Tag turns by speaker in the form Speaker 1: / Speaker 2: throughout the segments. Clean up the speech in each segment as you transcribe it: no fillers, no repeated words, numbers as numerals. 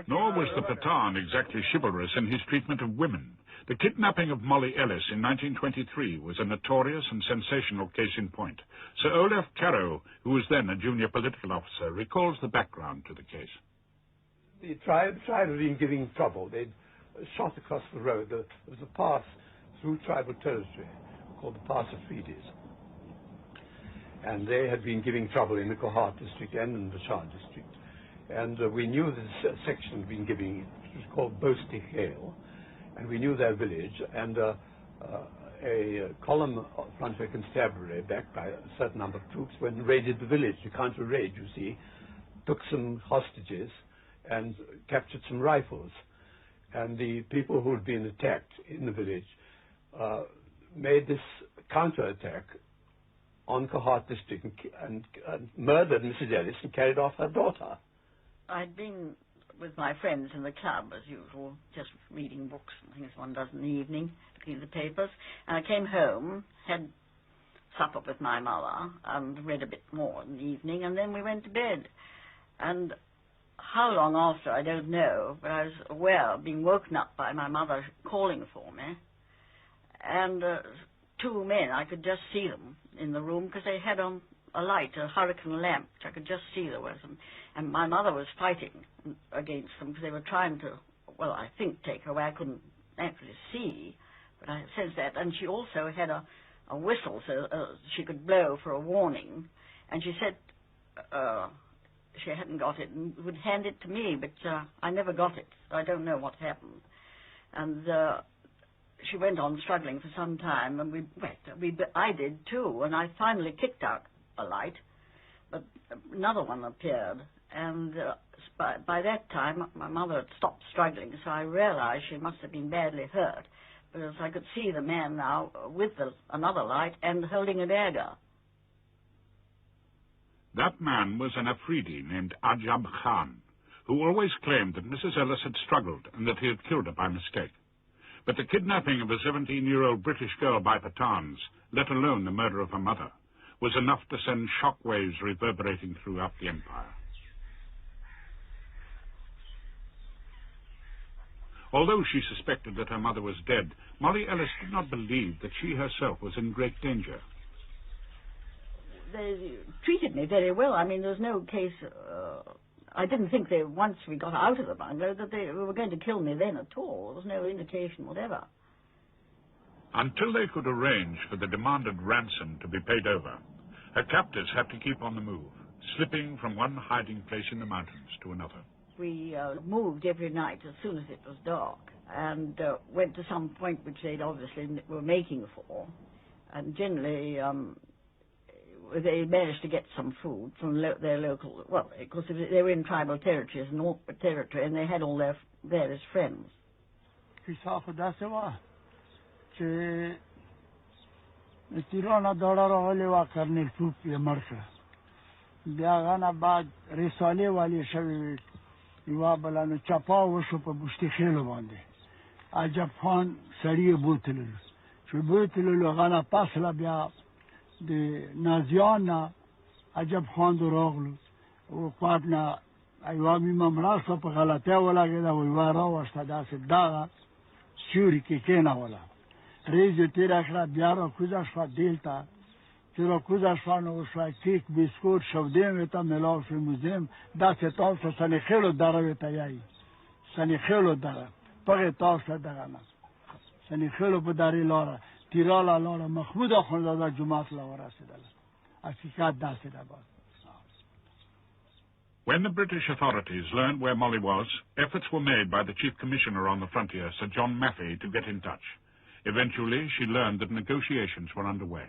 Speaker 1: Nor was the Pathan exactly chivalrous in his treatment of women. The kidnapping of Molly Ellis in 1923 was a notorious and sensational case in point. Sir Olaf Carrow, who was then a junior political officer, recalls the background to the case.
Speaker 2: The tribe had been giving trouble. They'd shot across the road. There was a pass through tribal territory called the Pass of Freedies. And they had been giving trouble in the Kohat district and in the Shah district. And we knew this section had been giving, it was called Boasty Hale, and we knew their village, and a column of Frontier Constabulary, backed by a certain number of troops, went and raided the village, to counter raid, you see, took some hostages and captured some rifles. And the people who had been attacked in the village made this counterattack on Kohat district and murdered Mrs. Ellis and carried off her daughter.
Speaker 3: I'd been with my friends in the club, as usual, just reading books and things one does in the evening, looking at the papers. And I came home, had supper with my mother, and read a bit more in the evening, and then we went to bed. And how long after, I don't know, but I was aware of being woken up by my mother calling for me. And two men, I could just see them in the room because they had on a light, a hurricane lamp, which I could just see there was. And my mother was fighting against them because they were trying to, well, I think, take her away. I couldn't actually see, but I sensed that. And she also had a whistle so she could blow for a warning. And she said she hadn't got it and would hand it to me, but I never got it. So I don't know what happened. And she went on struggling for some time, and I did too, and I finally kicked out a light, but another one appeared, and by that time my mother had stopped struggling, so I realized she must have been badly hurt, because I could see the man now with another light and holding a dagger.
Speaker 1: That man was an Afridi named Ajab Khan, who always claimed that Mrs. Ellis had struggled and that he had killed her by mistake. But the kidnapping of a 17-year-old British girl by Pathans, let alone the murder of her mother, was enough to send shockwaves reverberating throughout the empire. Although she suspected that her mother was dead, Molly Ellis did not believe that she herself was in great danger.
Speaker 3: They treated me very well. I mean, there was no case... I didn't think once we got out of the bungalow, that they were going to kill me then at all. There was no indication whatever.
Speaker 1: Until they could arrange for the demanded ransom to be paid over, her captors had to keep on the move, slipping from one hiding place in the mountains to another.
Speaker 3: We moved every night as soon as it was dark, and went to some point which they'd obviously were making for, and generally they managed to get some food from their local, well, because they were in tribal territories, and they had all their various friends.
Speaker 4: تیرانا دارا را حالی و کرنیل توپ یه مرکه بیاغانا بعد رساله والی شوی یوا بلانو چپا وشو پا بشتی خیلو بانده عجب خان سریع بوتللو چو بوتللو غانا پاسلا بیا دی نازیانا عجب خان دو راغلو و قواتنا ایوا بیما مراسا پا غلطه ولا گده و ایوا را وشتا داست داغا سیوری که کینا ولا ریزی تیره کرد بیارا کوزش فا دیلتا تیرا کوزش فا نوشوی کیک بیسکوت شودیم ویتا ملاو فی موزیم دست تاسو سنی خیلو داره ویتا یایی سنی خیلو داره پاقی تاسو دارم سنی خیلو بداری لارا تیرالا لارا محمود آخوندادا جماعت لارا سیدالا حقیقت دست داباد.
Speaker 1: When the British authorities learned where Molly was, efforts were made by the Chief Commissioner on the frontier, Sir John Maffei, to get in touch. Eventually, she learned that negotiations were underway.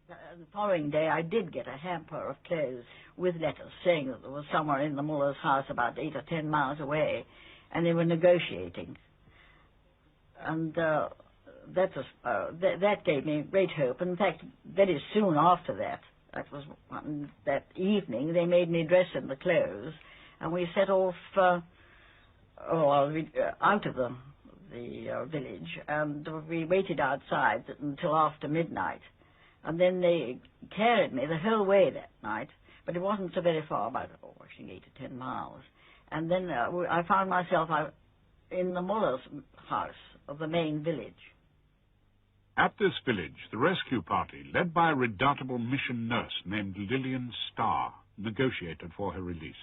Speaker 3: The following day, I did get a hamper of clothes with letters saying that there was somewhere in the mullah's house about 8 or 10 miles away, and they were negotiating. And that gave me great hope. In fact, very soon after that, that evening, they made me dress in the clothes, and we set off out of the village, and we waited outside until after midnight. And then they carried me the whole way that night but it wasn't so very far, about 8 to 10 miles. And then I found myself in the mullah's house of the main village.
Speaker 1: At this village, the rescue party, led by a redoubtable mission nurse named Lillian Starr, negotiated for her release.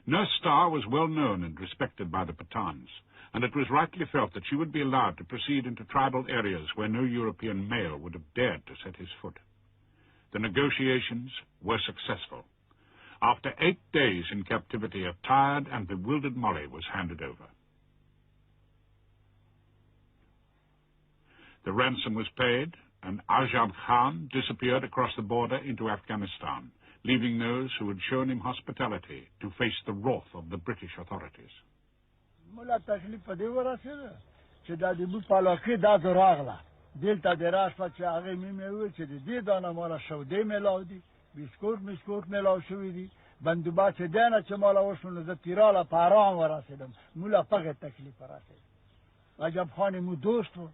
Speaker 1: Nurse Starr was well known and respected by the Pathans, and it was rightly felt that she would be allowed to proceed into tribal areas where no European male would have dared to set his foot. The negotiations were successful. After 8 days in captivity, a tired and bewildered Molly was handed over. The ransom was paid, and Ajab Khan disappeared across the border into Afghanistan, leaving those who had shown him hospitality to face the wrath of the British authorities.
Speaker 4: ملا تکلیف په دې ورسېده چې دا د بو پالاکې دا زه راغله دلته د راشپه چې هغې مې وویل چې د دې دانه ماله شودې میلاو دي بسکوټ میلاو شوي دي بندوبه چې دی نه چې ماله وشو نو زه تیراله په ارام ورسېدم مولا په هغې تکلیف ورسېد عجب خان مو دوست و